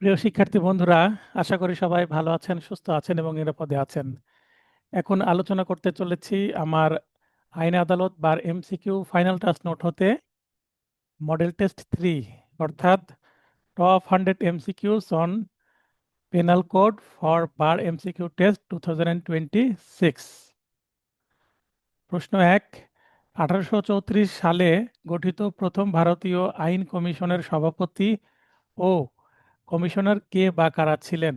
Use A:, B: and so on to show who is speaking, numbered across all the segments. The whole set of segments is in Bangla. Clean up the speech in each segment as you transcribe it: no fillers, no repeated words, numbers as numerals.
A: প্রিয় শিক্ষার্থী বন্ধুরা, আশা করি সবাই ভালো আছেন, সুস্থ আছেন এবং নিরাপদে আছেন। এখন আলোচনা করতে চলেছি আমার আইন আদালত বার এমসিকিউ ফাইনাল টাচ নোট হতে মডেল টেস্ট 3, অর্থাৎ top 100 MCQs on penal code for bar MCQ test 2026। প্রশ্ন 1, 1834 সালে গঠিত প্রথম ভারতীয় আইন কমিশনের সভাপতি ও কমিশনার কে বা কারা ছিলেন?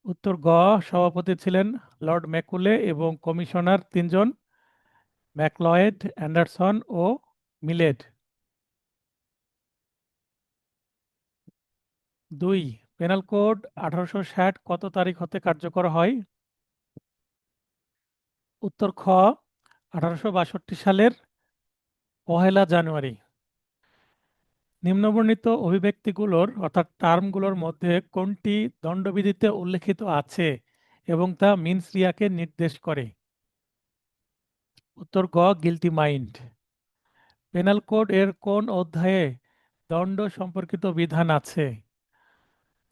A: উত্তর গ, সভাপতি ছিলেন লর্ড ম্যাকুলে এবং কমিশনার তিনজন, ম্যাকলয়েড, অ্যান্ডারসন ও মিলেড। 2, পেনাল কোড 1860 কত তারিখ হতে কার্যকর হয়? উত্তর খ, 1862 সালের 1 জানুয়ারি। নিম্নবর্ণিত অভিব্যক্তিগুলোর অর্থাৎ টার্মগুলোর মধ্যে কোনটি দণ্ডবিধিতে উল্লেখিত আছে এবং তা মিনস রিয়াকে নির্দেশ করে? উত্তর গ, গিলটি মাইন্ড। পেনাল কোড এর কোন অধ্যায়ে দণ্ড সম্পর্কিত বিধান আছে?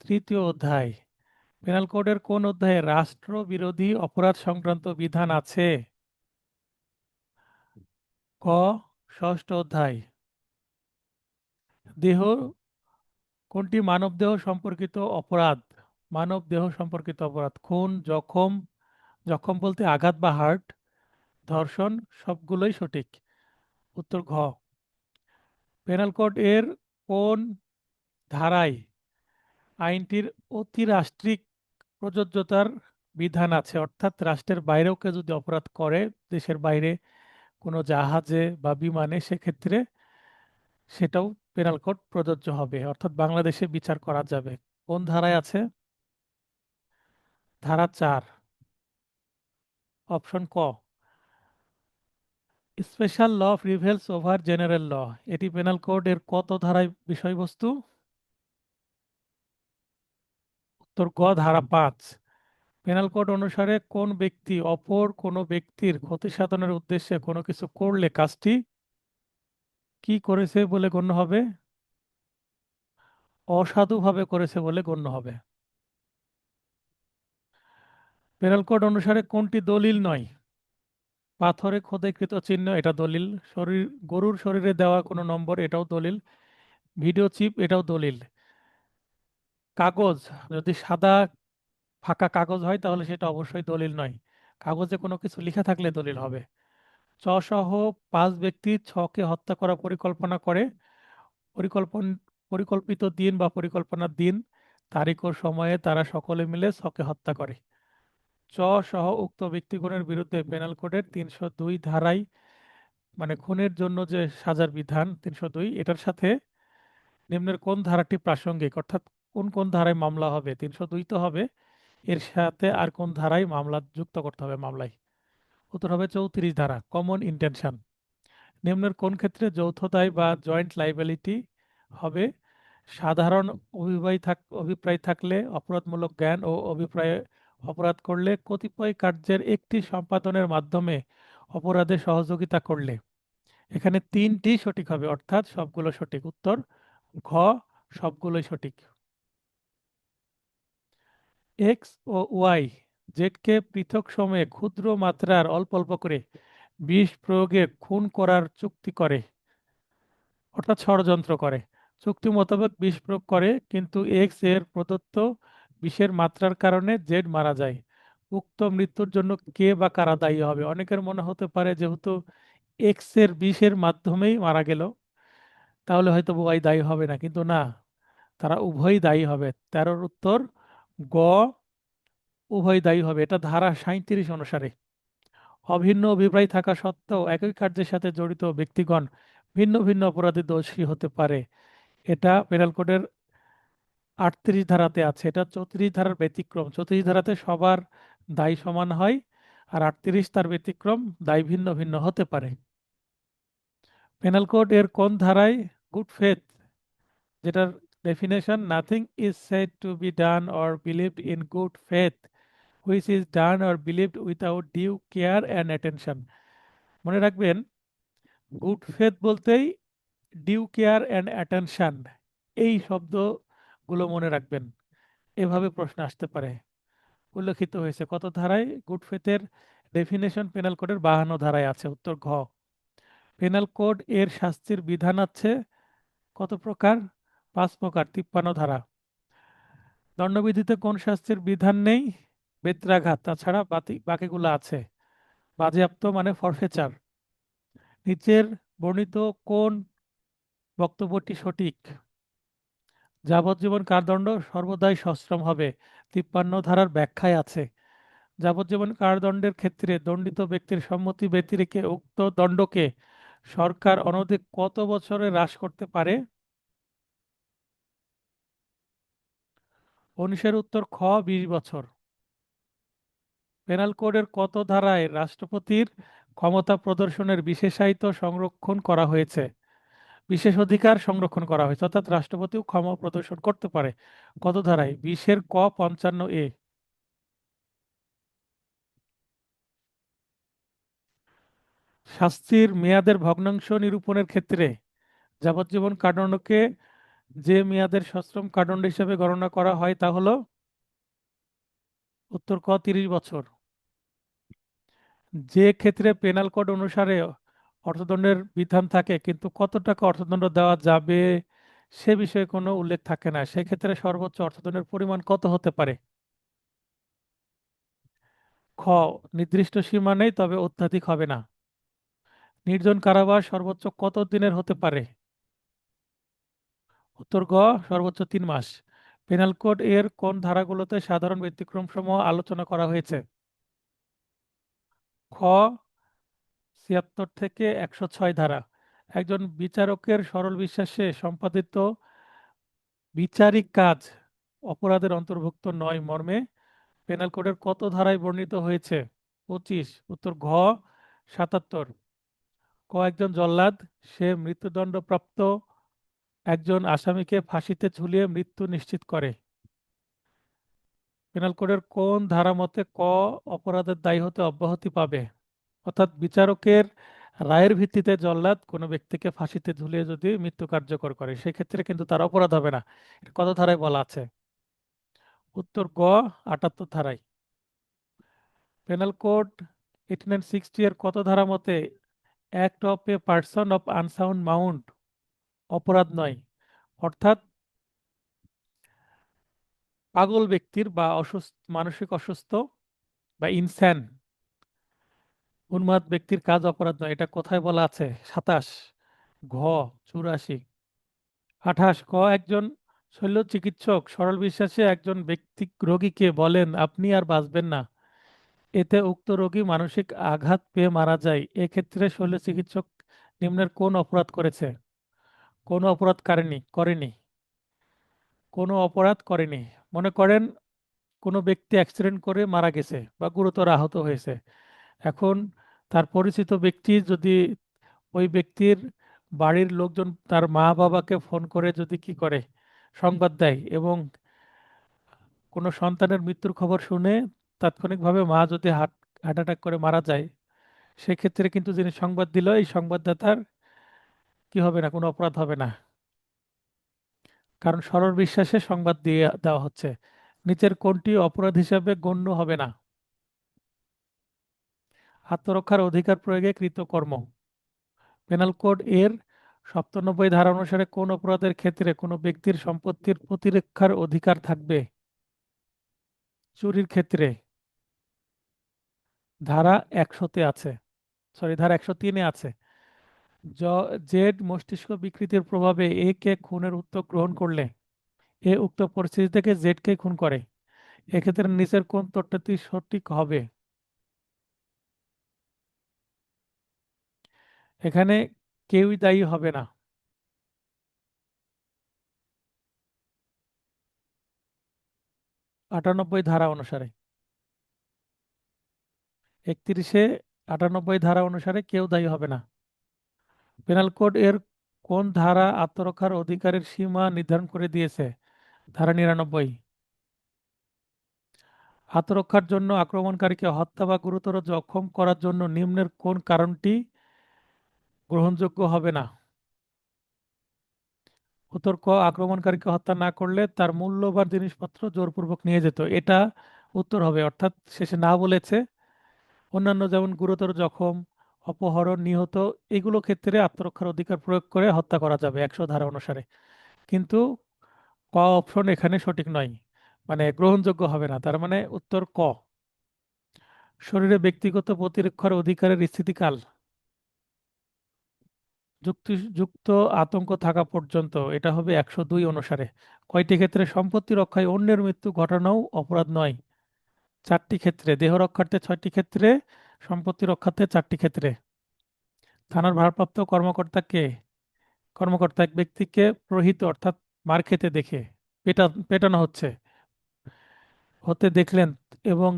A: তৃতীয় অধ্যায়। পেনাল কোডের কোন অধ্যায়ে রাষ্ট্রবিরোধী অপরাধ সংক্রান্ত বিধান আছে? ক, ষষ্ঠ অধ্যায়। দেহ কোনটি মানবদেহ সম্পর্কিত অপরাধ? মানবদেহ সম্পর্কিত অপরাধ খুন, জখম, জখম বলতে আঘাত বা হার্ট, ধর্ষণ, সবগুলোই সঠিক। উত্তর ঘ। পেনাল কোড এর কোন ধারায় আইনটির অতিরাষ্ট্রিক প্রযোজ্যতার বিধান আছে? অর্থাৎ রাষ্ট্রের বাইরেও কেউ যদি অপরাধ করে, দেশের বাইরে কোনো জাহাজে বা বিমানে, সেক্ষেত্রে সেটাও পেনাল কোড প্রযোজ্য হবে, অর্থাৎ বাংলাদেশে বিচার করা যাবে। কোন ধারায় আছে? ধারা 4, অপশন ক। Special law prevails over general law, এটি পেনাল কোড এর কত ধারায় বিষয়বস্তু? উত্তর গ, ধারা 5। পেনাল কোড অনুসারে কোন ব্যক্তি অপর কোনো ব্যক্তির ক্ষতি সাধনের উদ্দেশ্যে কোনো কিছু করলে কাজটি কি করেছে বলে গণ্য হবে? অসাধুভাবে করেছে বলে গণ্য হবে। পেনাল কোড অনুসারে কোনটি দলিল নয়? পাথরে খোদাইকৃত চিহ্ন, এটা দলিল। শরীর, গরুর শরীরে দেওয়া কোনো নম্বর, এটাও দলিল। ভিডিও চিপ, এটাও দলিল। কাগজ, যদি সাদা ফাঁকা কাগজ হয় তাহলে সেটা অবশ্যই দলিল নয়। কাগজে কোনো কিছু লেখা থাকলে দলিল হবে। চ সহ 5 ব্যক্তি ছকে হত্যা করার পরিকল্পনা করে। পরিকল্পন পরিকল্পিত দিন বা পরিকল্পনার দিন, তারিখ ও সময়ে তারা সকলে মিলে ছকে হত্যা করে। চ সহ উক্ত ব্যক্তিগণের বিরুদ্ধে পেনাল কোডের 302 ধারায়, মানে খুনের জন্য যে সাজার বিধান 302, এটার সাথে নিম্নের কোন ধারাটি প্রাসঙ্গিক? অর্থাৎ কোন কোন ধারায় মামলা হবে? 302 তো হবে, এর সাথে আর কোন ধারায় মামলা যুক্ত করতে হবে মামলায়? উত্তর হবে 34 ধারা, কমন ইন্টেনশন। নিম্নের কোন ক্ষেত্রে যৌথ দায় বা জয়েন্ট লাইবিলিটি হবে? সাধারণ অভিপ্রায় থাকলে, অপরাধমূলক জ্ঞান ও অভিপ্রায়ে অপরাধ করলে, কতিপয় কার্যের একটি সম্পাদনের মাধ্যমে অপরাধে সহযোগিতা করলে। এখানে 3টি সঠিক হবে, অর্থাৎ সবগুলো সঠিক। উত্তর ঘ, সবগুলোই সঠিক। এক্স ও ওয়াই জেডকে পৃথক সময়ে ক্ষুদ্র মাত্রার অল্প অল্প করে বিষ প্রয়োগে খুন করার চুক্তি করে, অর্থাৎ ষড়যন্ত্র করে। চুক্তি মোতাবেক বিষ প্রয়োগ করে, কিন্তু এক্স এর প্রদত্ত বিষের মাত্রার কারণে জেড মারা যায়। উক্ত মৃত্যুর জন্য কে বা কারা দায়ী হবে? অনেকের মনে হতে পারে যেহেতু এক্স এর বিষের মাধ্যমেই মারা গেল, তাহলে হয়তো ওয়াই দায়ী হবে না, কিন্তু না, তারা উভয়ই দায়ী হবে। 13-র উত্তর গ, উভয় দায়ী হবে। এটা ধারা 37 অনুসারে। অভিন্ন অভিপ্রায় থাকা সত্ত্বেও একই কার্যের সাথে জড়িত ব্যক্তিগণ ভিন্ন ভিন্ন অপরাধে দোষী হতে পারে, এটা পেনাল কোডের 38 ধারাতে আছে। এটা 34 ধারার ব্যতিক্রম। 34 ধারাতে সবার দায় সমান হয়, আর 38 তার ব্যতিক্রম, দায় ভিন্ন ভিন্ন হতে পারে। পেনাল কোড এর কোন ধারায় গুড ফেথ, যেটার definition nothing is said to be done or believed in good faith which is done or believed without due care and attention. মনে রাখবেন, গুড ফেথ বলতেই ডিউ কেয়ার অ্যান্ড অ্যাটেনশন, এই শব্দগুলো মনে রাখবেন। এভাবে প্রশ্ন আসতে পারে। উল্লেখিত হয়েছে কত ধারায়? গুড ফেথের ডেফিনেশন পেনাল কোডের 52 ধারায় আছে। উত্তর ঘ। পেনাল কোড এর শাস্তির বিধান আছে কত প্রকার? 5 প্রকার, 53 ধারা। দণ্ডবিধিতে কোন শাস্তির বিধান নেই? বেত্রাঘাত, তাছাড়া বাকিগুলো আছে। বাজেয়াপ্ত মানে ফরফেচার। নিচের বর্ণিত কোন বক্তব্যটি সঠিক? যাবজ্জীবন কারাদণ্ড সর্বদাই সশ্রম হবে, 53 ধারার ব্যাখ্যায় আছে। যাবজ্জীবন কারাদণ্ডের ক্ষেত্রে দণ্ডিত ব্যক্তির সম্মতি ব্যতিরেকে উক্ত দণ্ডকে সরকার অনধিক কত বছরে হ্রাস করতে পারে? 19-এর উত্তর খ, 20 বছর। পেনাল কোডের কত ধারায় রাষ্ট্রপতির ক্ষমতা প্রদর্শনের বিশেষায়িত সংরক্ষণ করা হয়েছে? বিশেষ অধিকার সংরক্ষণ করা হয়েছে, অর্থাৎ রাষ্ট্রপতিও ক্ষমতা প্রদর্শন করতে পারে। কত ধারায়? 20-এর ক, 55 এ। শাস্তির মেয়াদের ভগ্নাংশ নিরূপণের ক্ষেত্রে যাবজ্জীবন কারাদণ্ডকে যে মেয়াদের সশ্রম কারাদণ্ড হিসেবে গণনা করা হয় তা হলো উত্তর ক, 30 বছর। যে ক্ষেত্রে পেনাল কোড অনুসারে অর্থদণ্ডের বিধান থাকে কিন্তু কত টাকা অর্থদণ্ড দেওয়া যাবে সে বিষয়ে কোনো উল্লেখ থাকে না, সেক্ষেত্রে সর্বোচ্চ অর্থদণ্ডের পরিমাণ কত হতে পারে? খ, নির্দিষ্ট সীমা নেই, তবে অত্যাধিক হবে না। নির্জন কারাবাস সর্বোচ্চ কত দিনের হতে পারে? উত্তর গ, সর্বোচ্চ 3 মাস। পেনাল কোড এর কোন ধারাগুলোতে সাধারণ ব্যতিক্রম সমূহ আলোচনা করা হয়েছে? খ, 76 থেকে 106 ধারা। একজন বিচারকের সরল বিশ্বাসে সম্পাদিত বিচারিক কাজ অপরাধের অন্তর্ভুক্ত নয় মর্মে পেনাল কোডের কত ধারায় বর্ণিত হয়েছে? 25। উত্তর ঘ, 77। ক, একজন জল্লাদ সে মৃত্যুদণ্ডপ্রাপ্ত একজন আসামিকে ফাঁসিতে ঝুলিয়ে মৃত্যু নিশ্চিত করে। পেনাল কোডের কোন ধারা মতে ক অপরাধের দায়ী হতে অব্যাহতি পাবে? অর্থাৎ বিচারকের রায়ের ভিত্তিতে জল্লাদ কোনো ব্যক্তিকে ফাঁসিতে ঝুলিয়ে যদি মৃত্যু কার্যকর করে সেক্ষেত্রে কিন্তু তার অপরাধ হবে না। এটা কত ধারায় বলা আছে? উত্তর গ, 78 ধারায়। পেনাল কোড 8960 এর কত ধারা মতে act of a person of unsound Mount অপরাধ নয়? অর্থাৎ পাগল ব্যক্তির বা অসুস্থ, মানসিক অসুস্থ বা ইনস্যান, উন্মাদ ব্যক্তির কাজ অপরাধ নয়, এটা কোথায় বলা আছে? 27। ঘ, 84। 28। ক, একজন শল্য চিকিৎসক সরল বিশ্বাসে একজন ব্যক্তি রোগীকে বলেন আপনি আর বাঁচবেন না, এতে উক্ত রোগী মানসিক আঘাত পেয়ে মারা যায়, এক্ষেত্রে শল্য চিকিৎসক নিম্নের কোন অপরাধ করেছে? কোনো অপরাধ করেনি। কোনো অপরাধ করেনি। মনে করেন কোনো ব্যক্তি অ্যাক্সিডেন্ট করে মারা গেছে বা গুরুতর আহত হয়েছে। এখন তার পরিচিত ব্যক্তি যদি ওই ব্যক্তির বাড়ির লোকজন তার মা বাবাকে ফোন করে যদি কি করে সংবাদ দেয় এবং কোনো সন্তানের মৃত্যুর খবর শুনে তাৎক্ষণিকভাবে মা যদি হার্ট হার্ট অ্যাটাক করে মারা যায়, সেক্ষেত্রে কিন্তু যিনি সংবাদ দিল এই সংবাদদাতার কি হবে না, কোনো অপরাধ হবে না, কারণ সরল বিশ্বাসে সংবাদ দিয়ে দেওয়া হচ্ছে। নিচের কোনটি অপরাধ হিসাবে গণ্য হবে না? আত্মরক্ষার অধিকার প্রয়োগে কৃতকর্ম। পেনাল কোড এর 97 ধারা অনুসারে কোন অপরাধের ক্ষেত্রে কোনো ব্যক্তির সম্পত্তির প্রতিরক্ষার অধিকার থাকবে? চুরির ক্ষেত্রে ধারা 100-তে আছে, সরি ধারা 103-এ আছে। জেড মস্তিষ্ক বিকৃতির প্রভাবে এ কে খুনের উদ্যোগ গ্রহণ করলে এ উক্ত পরিস্থিতি থেকে জেড কে খুন করে, এক্ষেত্রে নিচের কোন তথ্যটি সঠিক হবে? এখানে কেউই দায়ী হবে না। 98 ধারা অনুসারে, 31-এ 98 ধারা অনুসারে কেউ দায়ী হবে না। পেনাল কোড এর কোন ধারা আত্মরক্ষার অধিকারের সীমা নির্ধারণ করে দিয়েছে? ধারা 99। আত্মরক্ষার জন্য আক্রমণকারীকে হত্যা বা গুরুতর জখম করার জন্য নিম্নের কোন কারণটি গ্রহণযোগ্য হবে না। উত্তর ক, আক্রমণকারীকে হত্যা না করলে তার মূল্যবান জিনিসপত্র জোরপূর্বক নিয়ে যেত। এটা উত্তর হবে, অর্থাৎ শেষে না বলেছে। অন্যান্য যেমন গুরুতর জখম, অপহরণ, নিহত, এগুলো ক্ষেত্রে আত্মরক্ষার অধিকার প্রয়োগ করে হত্যা করা যাবে 100 ধারা অনুসারে। কিন্তু ক অপশন এখানে সঠিক নয়, মানে গ্রহণযোগ্য হবে না, তার মানে উত্তর ক। শরীরে ব্যক্তিগত প্রতিরক্ষার অধিকারের স্থিতিকাল যুক্তিযুক্ত আতঙ্ক থাকা পর্যন্ত, এটা হবে 102 অনুসারে। কয়টি ক্ষেত্রে সম্পত্তি রক্ষায় অন্যের মৃত্যু ঘটানোও অপরাধ নয়? 4টি ক্ষেত্রে, দেহ রক্ষার্থে 6টি ক্ষেত্রে, সম্পত্তি রক্ষার্থে 4টি ক্ষেত্রে। থানার ভারপ্রাপ্ত কর্মকর্তা এক ব্যক্তিকে প্রহিত অর্থাৎ মার খেতে দেখে পেটানো হতে দেখলেন এবং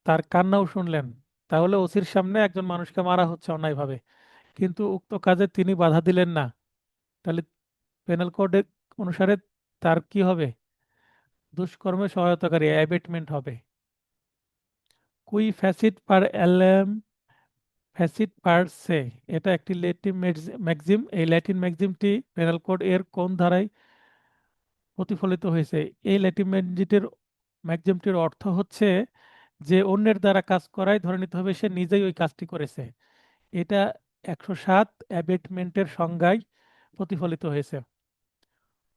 A: তার কান্নাও শুনলেন, তাহলে ওসির সামনে একজন মানুষকে মারা হচ্ছে অন্যায়ভাবে, কিন্তু উক্ত কাজে তিনি বাধা দিলেন না, তাহলে পেনাল কোড অনুসারে তার কি হবে? দুষ্কর্মে সহায়তাকারী, অ্যাবেটমেন্ট হবে। কুই ফ্যাসিট পার অ্যালেম ফ্যাসিট পার সে, এটা একটি ল্যাটিন ম্যাক্সিম। এই ল্যাটিন ম্যাক্সিমটি পেনাল কোড এর কোন ধারায় প্রতিফলিত হয়েছে? এই ল্যাটিন ম্যাক্সিমটির অর্থ হচ্ছে যে অন্যের দ্বারা কাজ করায় ধরে নিতে হবে সে নিজেই ওই কাজটি করেছে। এটা 107 অ্যাবেটমেন্টের সংজ্ঞায় প্রতিফলিত হয়েছে।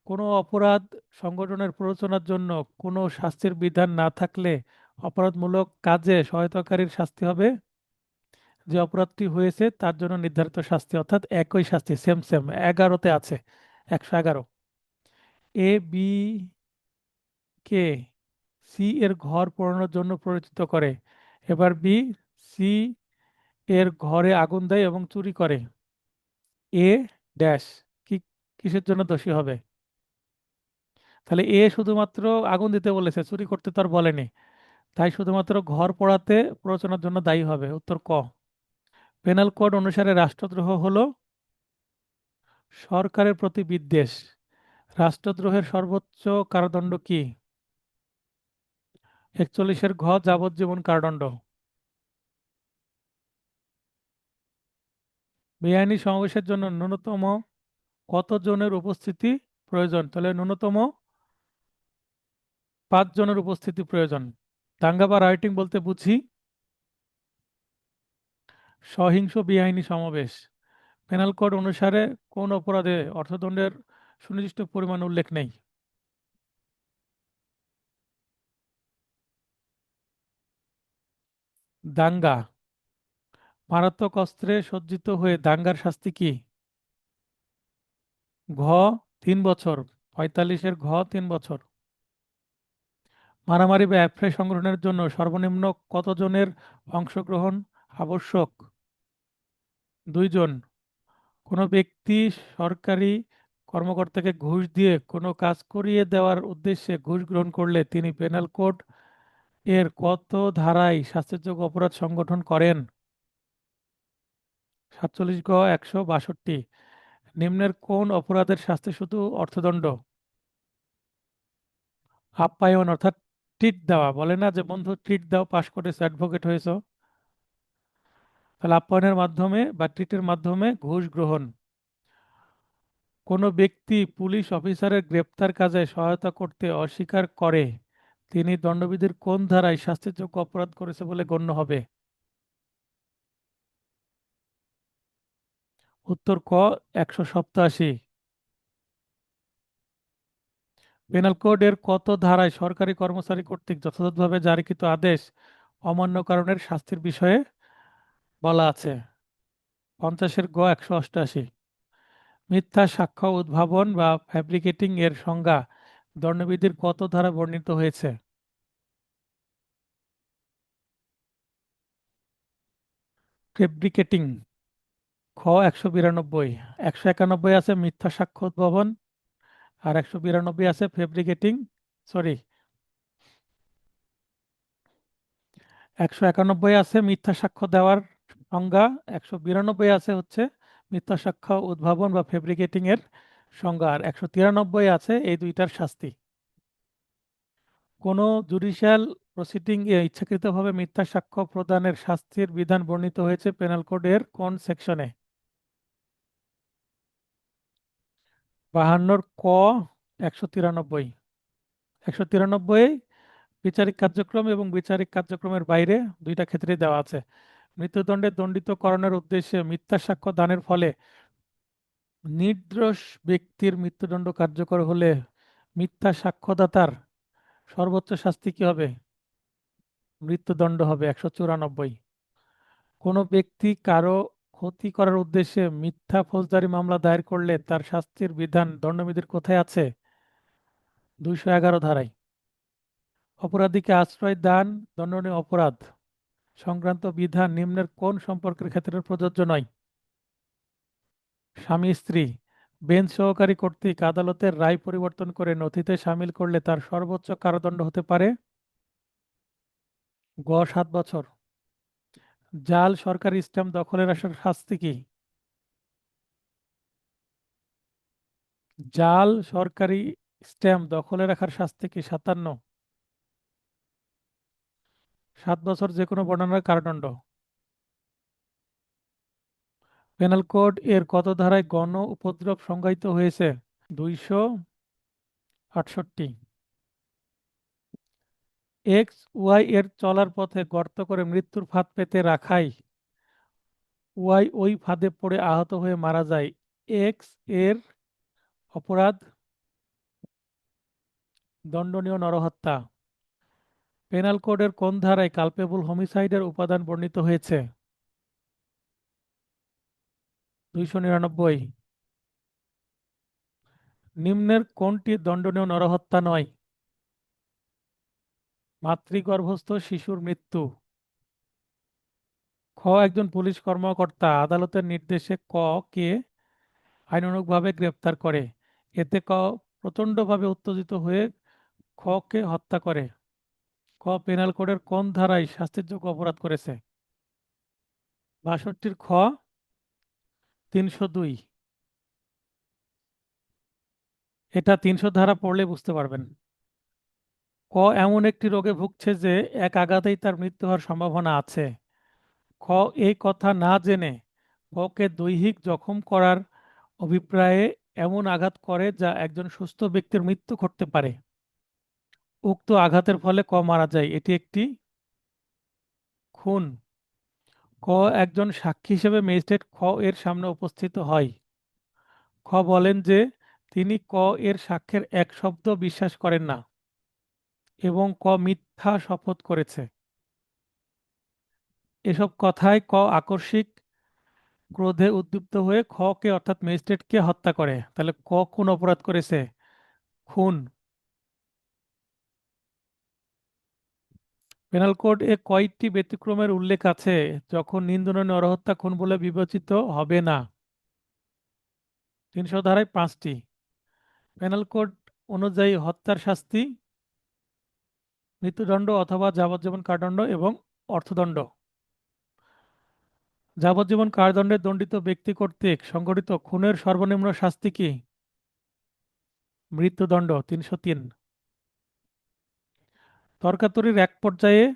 A: কোনো অপরাধ সংগঠনের প্ররোচনার জন্য কোনো শাস্তির বিধান না থাকলে অপরাধমূলক কাজে সহায়তাকারীর শাস্তি হবে যে অপরাধটি হয়েছে তার জন্য নির্ধারিত শাস্তি, অর্থাৎ একই শাস্তি, সেম সেম, 11তে আছে, 111। এ বি কে সি এর ঘর পোড়ানোর জন্য পরিচিত করে, এবার বি সি এর ঘরে আগুন দেয় এবং চুরি করে, এ ড্যাশ কি কিসের জন্য দোষী হবে? তাহলে এ শুধুমাত্র আগুন দিতে বলেছে, চুরি করতে তো আর বলেনি, তাই শুধুমাত্র ঘর পোড়াতে প্ররোচনার জন্য দায়ী হবে, উত্তর ক। পেনাল কোড অনুসারে রাষ্ট্রদ্রোহ হলো সরকারের প্রতি বিদ্বেষ। রাষ্ট্রদ্রোহের সর্বোচ্চ কারাদণ্ড কি? 41-এর ঘ, যাবজ্জীবন কারাদণ্ড। বেআইনি সমাবেশের জন্য ন্যূনতম কতজনের উপস্থিতি প্রয়োজন? তাহলে ন্যূনতম 5 জনের উপস্থিতি প্রয়োজন। দাঙ্গা বা রাইটিং বলতে বুঝি সহিংস বেআইনি সমাবেশ। পেনাল কোড অনুসারে কোন অপরাধে অর্থদণ্ডের সুনির্দিষ্ট পরিমাণ উল্লেখ নেই? দাঙ্গা। মারাত্মক অস্ত্রে সজ্জিত হয়ে দাঙ্গার শাস্তি কি? ঘ 3 বছর, 45-এর ঘ 3 বছর। মারামারি বা অ্যাফ্রে সংগঠনের জন্য সর্বনিম্ন কতজনের অংশগ্রহণ আবশ্যক? 2 জন। কোনো ব্যক্তি সরকারি কর্মকর্তাকে ঘুষ দিয়ে কোনো কাজ করিয়ে দেওয়ার উদ্দেশ্যে ঘুষ গ্রহণ করলে তিনি পেনাল কোড এর কত ধারায় শাস্তিযোগ্য অপরাধ সংগঠন করেন? 47 গ 162। নিম্নের কোন অপরাধের শাস্তি শুধু অর্থদণ্ড? আপ্যায়ন অর্থাৎ ট্রিট দেওয়া, বলে না যে বন্ধু ট্রিট দাও, পাশ করেছো, অ্যাডভোকেট হয়েছো, তাহলে আপ্যায়নের মাধ্যমে বা ট্রিটের মাধ্যমে ঘুষ গ্রহণ। কোনো ব্যক্তি পুলিশ অফিসারের গ্রেপ্তার কাজে সহায়তা করতে অস্বীকার করে তিনি দণ্ডবিধির কোন ধারায় শাস্তিযোগ্য অপরাধ করেছে বলে গণ্য হবে? উত্তর ক 187। পেনাল কোড এর কত ধারায় সরকারি কর্মচারী কর্তৃক যথাযথভাবে জারিকৃত আদেশ অমান্য কারণের শাস্তির বিষয়ে বলা আছে? 50-এর গ 188। মিথ্যা সাক্ষ্য উদ্ভাবন বা ফ্যাব্রিকেটিং এর সংজ্ঞা দণ্ডবিধির কত ধারা বর্ণিত হয়েছে? ফেব্রিকেটিং, খ 192। 191 আছে মিথ্যা সাক্ষ্য উদ্ভাবন, আর 192 আছে ফেব্রিকেটিং, সরি, 191 আছে মিথ্যা সাক্ষ্য দেওয়ার সংজ্ঞা, 192 আছে হচ্ছে মিথ্যা সাক্ষ্য উদ্ভাবন বা ফেব্রিকেটিং এর সংজ্ঞা, আর 193 আছে এই দুইটার শাস্তি। কোনো জুডিশিয়াল প্রসিডিং এ ইচ্ছাকৃতভাবে মিথ্যা সাক্ষ্য প্রদানের শাস্তির বিধান বর্ণিত হয়েছে পেনাল কোড এর কোন সেকশনে? 52 ক 193। 193 বিচারিক কার্যক্রম এবং বিচারিক কার্যক্রমের বাইরে দুইটা ক্ষেত্রে দেওয়া আছে। মৃত্যুদণ্ডে দণ্ডিতকরণের উদ্দেশ্যে মিথ্যা সাক্ষ্য দানের ফলে নির্দোষ ব্যক্তির মৃত্যুদণ্ড কার্যকর হলে মিথ্যা সাক্ষ্যদাতার সর্বোচ্চ শাস্তি কি হবে? মৃত্যুদণ্ড হবে। 194। কোনো ব্যক্তি কারো ক্ষতি করার উদ্দেশ্যে মিথ্যা ফৌজদারি মামলা দায়ের করলে তার শাস্তির বিধান দণ্ডবিধির কোথায় আছে? 211 ধারায়। অপরাধীকে আশ্রয় দান দণ্ডনীয় অপরাধ সংক্রান্ত বিধান নিম্নের কোন সম্পর্কের ক্ষেত্রে প্রযোজ্য নয়? স্বামী স্ত্রী বেঞ্চ সহকারী কর্তৃক আদালতের রায় পরিবর্তন করে নথিতে শামিল করলে তার সর্বোচ্চ কারাদণ্ড হতে পারে গ 7 বছর। জাল সরকারি স্ট্যাম্প দখলের আসার শাস্তি কি? জাল সরকারি স্ট্যাম্প দখলে রাখার শাস্তি কি? 57। 7 বছর যে কোনো বর্ণনার কারাদণ্ড। পেনাল কোড এর কত ধারায় গণ উপদ্রব সংজ্ঞায়িত হয়েছে? 268। এক্স ওয়াই এর চলার পথে গর্ত করে মৃত্যুর ফাঁদ পেতে রাখায় ওয়াই ওই ফাঁদে পড়ে আহত হয়ে মারা যায়। এক্স এর অপরাধ দণ্ডনীয় নরহত্যা। পেনাল কোডের কোন ধারায় কালপেবল হোমিসাইডের উপাদান বর্ণিত হয়েছে? 299। নিম্নের কোনটি দণ্ডনীয় নরহত্যা নয়? মাতৃগর্ভস্থ শিশুর মৃত্যু। খ একজন পুলিশ কর্মকর্তা আদালতের নির্দেশে ক কে আইনানুগভাবে গ্রেপ্তার করে। এতে ক প্রচণ্ডভাবে উত্তেজিত হয়ে খ কে হত্যা করে। ক পেনাল কোডের কোন ধারায় শাস্তিযোগ্য অপরাধ করেছে? 62 খ 302। এটা 300 ধারা পড়লে বুঝতে পারবেন। ক এমন একটি রোগে ভুগছে যে এক আঘাতেই তার মৃত্যু হওয়ার সম্ভাবনা আছে। খ এই কথা না জেনে ককে দৈহিক জখম করার অভিপ্রায়ে এমন আঘাত করে যা একজন সুস্থ ব্যক্তির মৃত্যু ঘটতে পারে। উক্ত আঘাতের ফলে ক মারা যায়, এটি একটি খুন। ক একজন সাক্ষী হিসেবে ম্যাজিস্ট্রেট খ এর সামনে উপস্থিত হয়। খ বলেন যে তিনি ক এর সাক্ষ্যের এক শব্দ বিশ্বাস করেন না এবং ক মিথ্যা শপথ করেছে। এসব কথায় ক আকস্মিক ক্রোধে উদ্দীপ্ত হয়ে খ কে অর্থাৎ ম্যাজিস্ট্রেটকে হত্যা করে। তাহলে ক কোন অপরাধ করেছে? খুন। পেনাল কোড এ কয়টি ব্যতিক্রমের উল্লেখ আছে যখন নিন্দনীয় নরহত্যা খুন বলে বিবেচিত হবে না? 300 ধারায় 5টি। পেনাল কোড অনুযায়ী হত্যার শাস্তি মৃত্যুদণ্ড অথবা যাবজ্জীবন কারাদণ্ড এবং অর্থদণ্ড। যাবজ্জীবন কারাদণ্ডে দণ্ডিত ব্যক্তি কর্তৃক সংঘটিত খুনের সর্বনিম্ন শাস্তি কি? মৃত্যুদণ্ড। 303। তর্কাতরির এক পর্যায়ে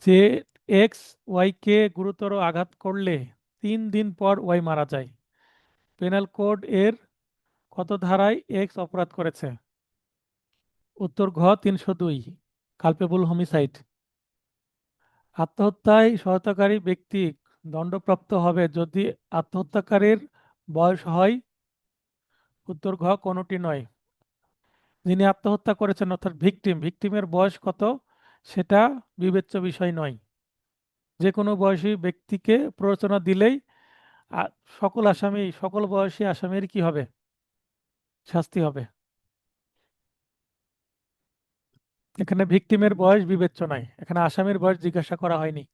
A: যে এক্স ওয়াইকে গুরুতর আঘাত করলে 3 দিন পর ওয়াই মারা যায়। পেনাল কোড এর কত ধারায় এক্স অপরাধ করেছে? উত্তর ঘ 302, কালপেবল হোমিসাইড। আত্মহত্যায় সহায়তাকারী ব্যক্তি দণ্ডপ্রাপ্ত হবে যদি আত্মহত্যাকারীর বয়স হয়। উত্তর ঘ কোনটি নয়। যিনি আত্মহত্যা করেছেন অর্থাৎ ভিকটিমের বয়স কত সেটা বিবেচ্য বিষয় নয়। যে কোনো বয়সী ব্যক্তিকে প্ররোচনা দিলেই আ- সকল বয়সী আসামির কি হবে? শাস্তি হবে। এখানে ভিকটিমের বয়স বিবেচ্য নয়, এখানে আসামির বয়স জিজ্ঞাসা করা হয়নি।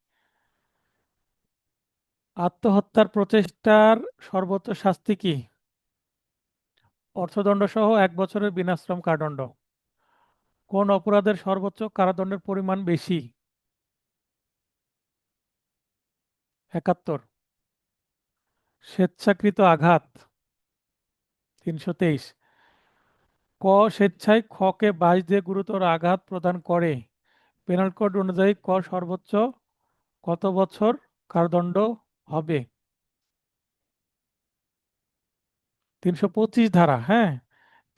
A: আত্মহত্যার প্রচেষ্টার সর্বোচ্চ শাস্তি কি? অর্থদণ্ড সহ 1 বছরের বিনাশ্রম কারাদণ্ড। কোন অপরাধের সর্বোচ্চ কারাদণ্ডের পরিমাণ বেশি? 71। স্বেচ্ছাকৃত আঘাত। 323। ক স্বেচ্ছায় খকে বাঁশ দিয়ে গুরুতর আঘাত প্রদান করে। পেনাল কোড অনুযায়ী ক সর্বোচ্চ কত বছর কারাদণ্ড হবে? 325 ধারা, হ্যাঁ,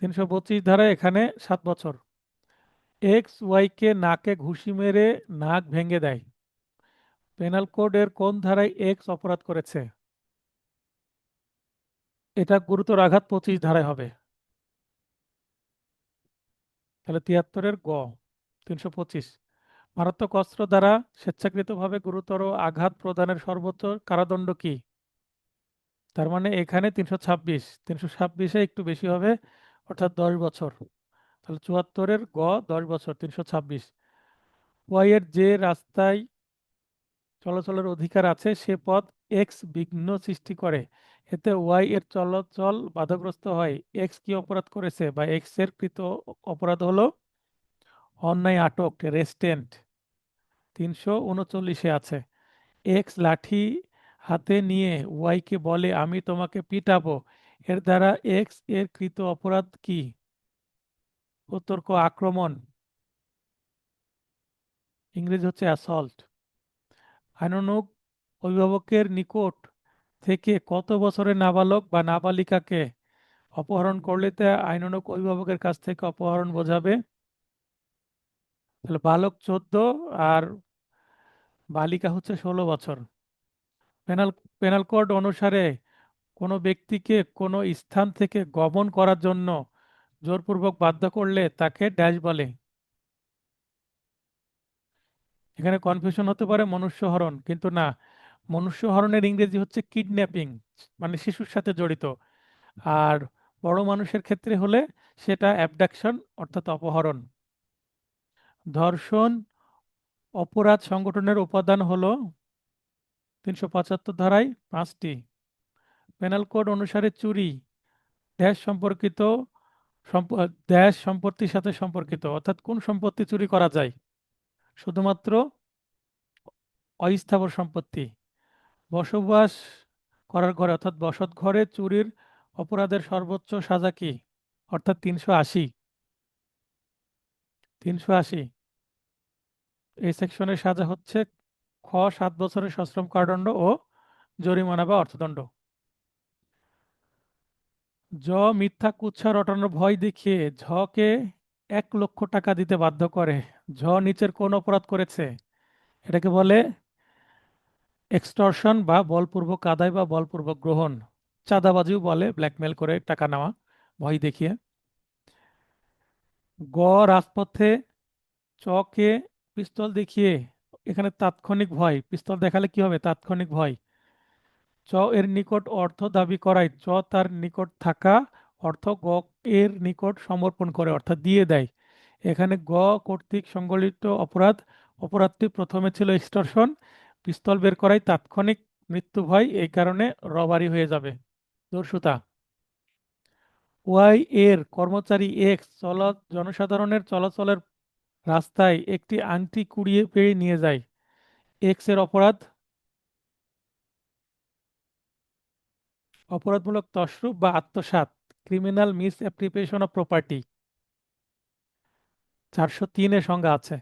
A: 325 ধারা, এখানে 7 বছর। এক্স ওয়াইকে নাকে ঘুষি মেরে নাক ভেঙে দেয়, পেনাল কোডের কোন ধারায় এক্স অপরাধ করেছে? এটা গুরুতর আঘাত 25 ধারায় হবে। তাহলে 73-এর গ, 325। মারাত্মক অস্ত্র দ্বারা স্বেচ্ছাকৃতভাবে গুরুতর আঘাত প্রদানের সর্বোচ্চ কারাদণ্ড কি? তার মানে এখানে 326, 326-এ একটু বেশি হবে, অর্থাৎ 10 বছর। তাহলে 74-এর গ, 10 বছর, 326। ওয়াই এর যে রাস্তায় চলাচলের অধিকার আছে সে পথ এক্স বিঘ্ন সৃষ্টি করে, এতে ওয়াই এর চলাচল বাধাগ্রস্ত হয়, এক্স কি অপরাধ করেছে বা এক্স এর কৃত অপরাধ হলো অন্যায় আটক, রেস্টেন্ট, 339-এ আছে। এক্স লাঠি হাতে নিয়ে ওয়াইকে বলে আমি তোমাকে পিটাবো, এর দ্বারা এক্স এর কৃত অপরাধ কি? উত্তর ক, আক্রমণ, ইংরেজি হচ্ছে অ্যাসল্ট। আইনানুগ অভিভাবকের নিকট থেকে কত বছরের নাবালক বা নাবালিকাকে অপহরণ করলে তা আইনানুগ অভিভাবকের কাছ থেকে অপহরণ বোঝাবে? তাহলে বালক 14 আর বালিকা হচ্ছে 16 বছর। পেনাল পেনাল কোড অনুসারে কোনো ব্যক্তিকে কোনো স্থান থেকে গমন করার জন্য জোরপূর্বক বাধ্য করলে তাকে ড্যাশ বলে? এখানে কনফিউশন হতে পারে, মনুষ্যহরণ, কিন্তু না, মনুষ্যহরণের ইংরেজি হচ্ছে কিডন্যাপিং, মানে শিশুর সাথে জড়িত। আর বড় মানুষের ক্ষেত্রে হলে সেটা অ্যাবডাকশন, অর্থাৎ অপহরণ। ধর্ষণ অপরাধ সংগঠনের উপাদান হলো 375 ধারায় 5টি। পেনাল কোড অনুসারে চুরি দেশ সম্পর্কিত, দেশ সম্পত্তির সাথে সম্পর্কিত, অর্থাৎ কোন সম্পত্তি চুরি করা যায়? শুধুমাত্র অস্থাবর সম্পত্তি। বসবাস করার ঘরে অর্থাৎ বসত ঘরে চুরির অপরাধের সর্বোচ্চ সাজা কি? অর্থাৎ 380, 380। এই সেকশনের সাজা হচ্ছে খ, 7 বছরের সশ্রম কারাদণ্ড ও জরিমানা বা অর্থদণ্ড। জ মিথ্যা কুৎসা রটানোর ভয় দেখিয়ে ঝকে 1 লক্ষ টাকা দিতে বাধ্য করে, ঝ নিচের কোন অপরাধ করেছে? এটাকে বলে এক্সটর্শন বা বলপূর্বক আদায় বা বলপূর্বক গ্রহণ। চাঁদাবাজিও বলে, ব্ল্যাকমেল করে টাকা নেওয়া ভয় দেখিয়ে। গ রাজপথে চকে পিস্তল দেখিয়ে, এখানে তাৎক্ষণিক ভয়, পিস্তল দেখালে কি হবে? তাৎক্ষণিক ভয়। চ এর নিকট অর্থ দাবি করায়, চ তার নিকট থাকা অর্থ গ এর নিকট সমর্পণ করে, অর্থাৎ দিয়ে দেয়। এখানে গ কর্তৃক সংগঠিত অপরাধ, অপরাধটি প্রথমে ছিল এক্সটর্শন, পিস্তল বের করায় তাৎক্ষণিক মৃত্যু ভয়, এই কারণে রবারি হয়ে যাবে, দস্যুতা। ওয়াই এর কর্মচারী এক্স জনসাধারণের চলাচলের রাস্তায় একটি আংটি কুড়িয়ে পেয়ে নিয়ে যায়, এক্স এর অপরাধ? অপরাধমূলক তছরূপ বা আত্মসাৎ, ক্রিমিনাল মিস অ্যাপ্রিপিয়েশন অফ প্রপার্টি, 403-এর সংজ্ঞা আছে।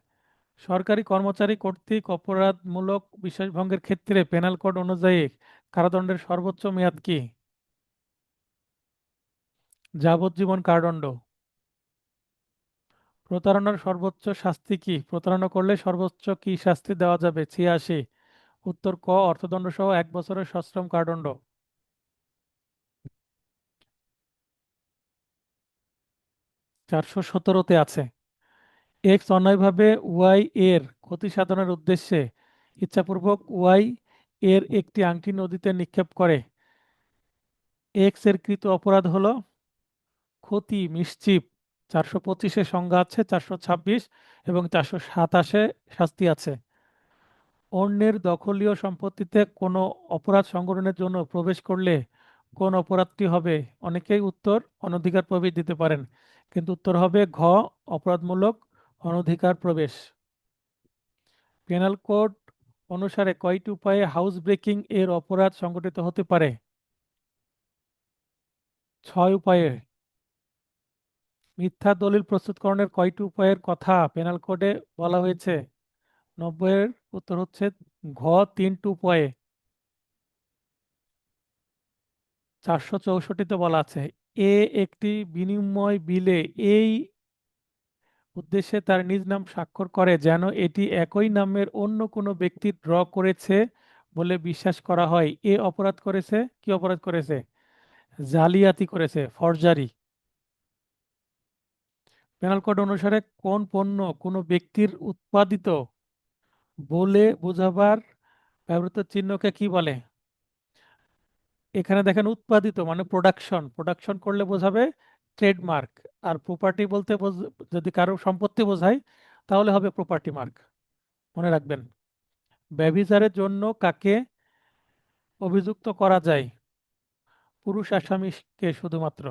A: সরকারি কর্মচারী কর্তৃক অপরাধমূলক বিশ্বাসভঙ্গের ক্ষেত্রে পেনাল কোড অনুযায়ী কারাদণ্ডের সর্বোচ্চ মেয়াদ কি? যাবজ্জীবন কারাদণ্ড। প্রতারণার সর্বোচ্চ শাস্তি কি? প্রতারণা করলে সর্বোচ্চ কি শাস্তি দেওয়া যাবে? 86। উত্তর ক, অর্থদণ্ড সহ 1 বছরের সশ্রম কারাদণ্ড। 417-তে আছে। এক্স অন্যায়ভাবে ওয়াই এর ক্ষতি সাধনের উদ্দেশ্যে ইচ্ছাপূর্বক ওয়াই এর একটি আংটি নদীতে নিক্ষেপ করে, এক্স এর কৃত অপরাধ হলো ক্ষতি, মিসচিফ। 425-এর সংজ্ঞা আছে, 426 এবং 427-এ শাস্তি আছে। অন্যের দখলীয় সম্পত্তিতে কোনো অপরাধ সংগঠনের জন্য প্রবেশ করলে কোন অপরাধটি হবে? অনেকেই উত্তর অনধিকার প্রবেশ দিতে পারেন, কিন্তু উত্তর হবে ঘ, অপরাধমূলক অনধিকার প্রবেশ। পেনাল কোড অনুসারে কয়টি উপায়ে হাউস ব্রেকিং এর অপরাধ সংগঠিত হতে পারে? 6 উপায়ে। মিথ্যা দলিল প্রস্তুতকরণের কয়টি উপায়ের কথা পেনাল কোডে বলা হয়েছে? 90-এর উত্তর হচ্ছে ঘ, 3টি উপায়ে। 464তে বলা আছে, এ একটি বিনিময় বিলে এই উদ্দেশ্যে তার নিজ নাম স্বাক্ষর করে যেন এটি একই নামের অন্য কোনো ব্যক্তি ড্র করেছে বলে বিশ্বাস করা হয়। এ অপরাধ করেছে, কি অপরাধ করেছে? জালিয়াতি করেছে, ফরজারি। পেনাল কোড অনুসারে কোন পণ্য কোনো ব্যক্তির উৎপাদিত বলে বোঝাবার ব্যবহৃত চিহ্নকে কি বলে? এখানে দেখেন উৎপাদিত মানে প্রোডাকশন, প্রোডাকশন করলে বোঝাবে ট্রেডমার্ক। আর প্রপার্টি বলতে যদি কারো সম্পত্তি বোঝায় তাহলে হবে প্রপার্টি মার্ক। মনে রাখবেন। ব্যভিচারের জন্য কাকে অভিযুক্ত করা যায়? পুরুষ আসামিকে শুধুমাত্র।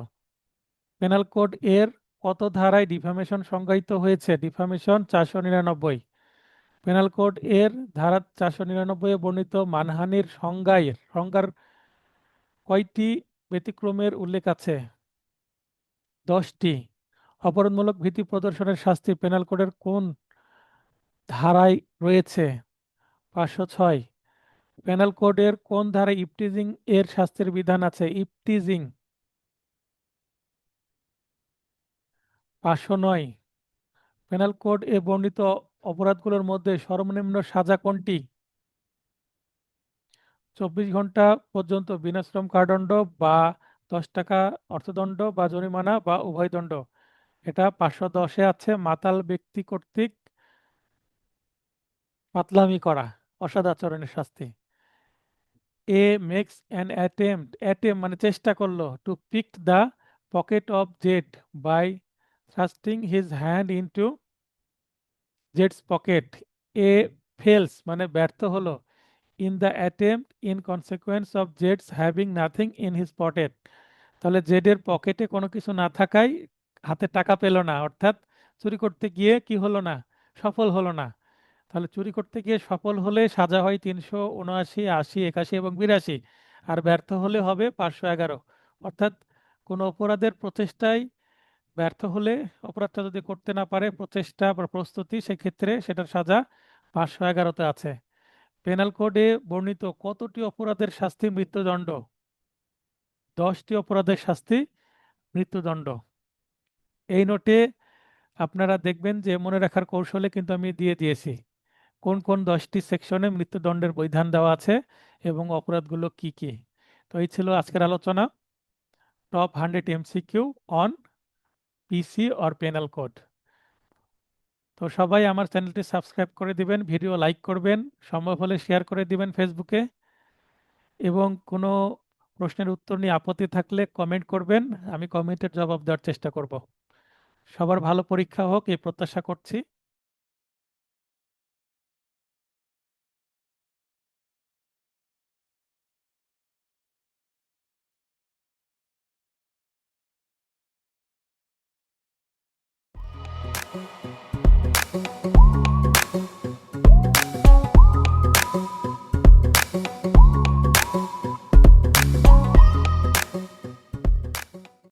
A: পেনাল কোড এর কত ধারায় ডিফামেশন সংজ্ঞায়িত হয়েছে? ডিফামেশন 499। পেনাল কোড এর ধারা 499 এ বর্ণিত মানহানির সংজ্ঞার কয়টি ব্যতিক্রমের উল্লেখ আছে? 10টি। অপরাধমূলক ভীতি প্রদর্শনের শাস্তি পেনাল কোডের কোন ধারায় রয়েছে? 506। পেনাল কোডের কোন ধারায় ইপটিজিং এর শাস্তির বিধান আছে? ইপটিজিং। 509। পেনাল কোড এ বর্ণিত অপরাধগুলোর মধ্যে সর্বনিম্ন সাজা কোনটি? 24 ঘন্টা পর্যন্ত বিনাশ্রম কারাদণ্ড বা 10 টাকা অর্থদণ্ড বা জরিমানা বা উভয় দণ্ড। এটা 510-এ আছে, মাতাল ব্যক্তি কর্তৃক পাতলামি করা, অসদাচরণের শাস্তি। এ মেক্স অ্যান অ্যাটেম্প মানে চেষ্টা করলো, to pick the pocket of Z by thrusting his hand into জেডস পকেট। এ ফেলস মানে ব্যর্থ হলো, in the attempt in consequence of জেডস having nothing in his pocket. তাহলে জেডের পকেটে কোনো কিছু না থাকায় হাতে টাকা পেল না, অর্থাৎ চুরি করতে গিয়ে কি হলো না, সফল হলো না। তাহলে চুরি করতে গিয়ে সফল হলে সাজা হয় 379, 80, 81 এবং 82। আর ব্যর্থ হলে হবে 511। অর্থাৎ কোনো অপরাধের প্রচেষ্টায় ব্যর্থ হলে, অপরাধটা যদি করতে না পারে, প্রচেষ্টা বা প্রস্তুতি, সেক্ষেত্রে সেটার সাজা 511-তে আছে। পেনাল কোডে বর্ণিত কতটি অপরাধের শাস্তি মৃত্যুদণ্ড? 10টি অপরাধের শাস্তি মৃত্যুদণ্ড। এই নোটে আপনারা দেখবেন যে মনে রাখার কৌশলে কিন্তু আমি দিয়ে দিয়েছি কোন কোন 10টি সেকশনে মৃত্যুদণ্ডের বিধান দেওয়া আছে এবং অপরাধগুলো কি কি। তো এই ছিল আজকের আলোচনা, top 100 MCQ on PC or penal code. তো সবাই আমার চ্যানেলটি সাবস্ক্রাইব করে দিবেন, ভিডিও লাইক করবেন, সম্ভব হলে শেয়ার করে দিবেন ফেসবুকে, এবং কোনো প্রশ্নের উত্তর নিয়ে আপত্তি থাকলে কমেন্ট করবেন, আমি কমেন্টের জবাব দেওয়ার চেষ্টা করব। সবার ভালো পরীক্ষা হোক এই প্রত্যাশা করছি।